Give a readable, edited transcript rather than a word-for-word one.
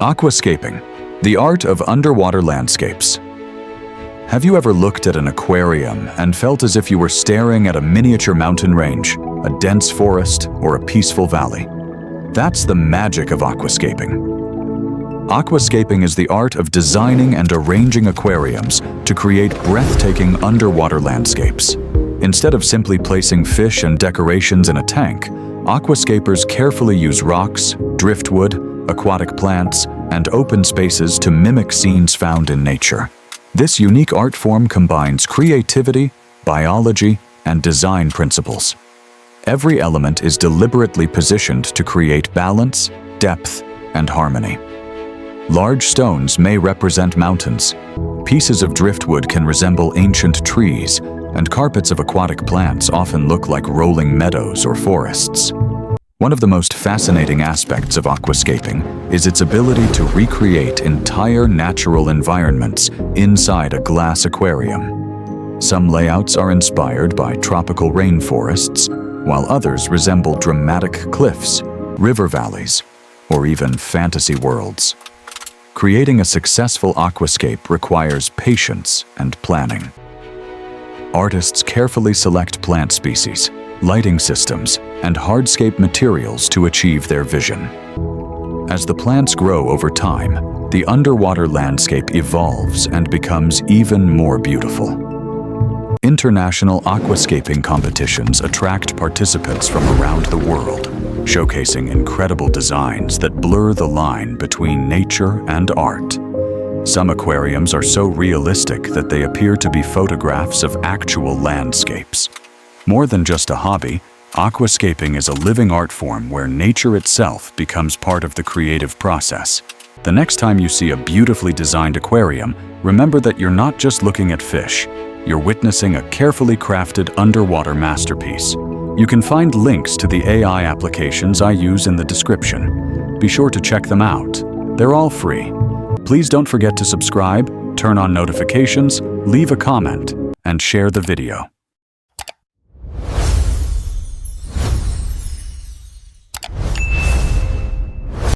Aquascaping, the art of underwater landscapes. Have you ever looked at an aquarium and felt as if you were staring at a miniature mountain range, a dense forest, or a peaceful valley? That's the magic of aquascaping. Aquascaping is the art of designing and arranging aquariums to create breathtaking underwater landscapes. Instead of simply placing fish and decorations in a tank, aquascapers carefully use rocks, driftwood, aquatic plants, and open spaces to mimic scenes found in nature. This unique art form combines creativity, biology, and design principles. Every element is deliberately positioned to create balance, depth, and harmony. Large stones may represent mountains, pieces of driftwood can resemble ancient trees, and carpets of aquatic plants often look like rolling meadows or forests. One of the most fascinating aspects of aquascaping is its ability to recreate entire natural environments inside a glass aquarium. Some layouts are inspired by tropical rainforests, while others resemble dramatic cliffs, river valleys, or even fantasy worlds. Creating a successful aquascape requires patience and planning. Artists carefully select plant species, lighting systems, and hardscape materials to achieve their vision. As the plants grow over time, the underwater landscape evolves and becomes even more beautiful. International aquascaping competitions attract participants from around the world, showcasing incredible designs that blur the line between nature and art. Some aquariums are so realistic that they appear to be photographs of actual landscapes. More than just a hobby, aquascaping is a living art form where nature itself becomes part of the creative process. The next time you see a beautifully designed aquarium, remember that you're not just looking at fish. You're witnessing a carefully crafted underwater masterpiece. You can find links to the AI applications I use in the description. Be sure to check them out. They're all free. Please don't forget to subscribe, turn on notifications, leave a comment, and share the video.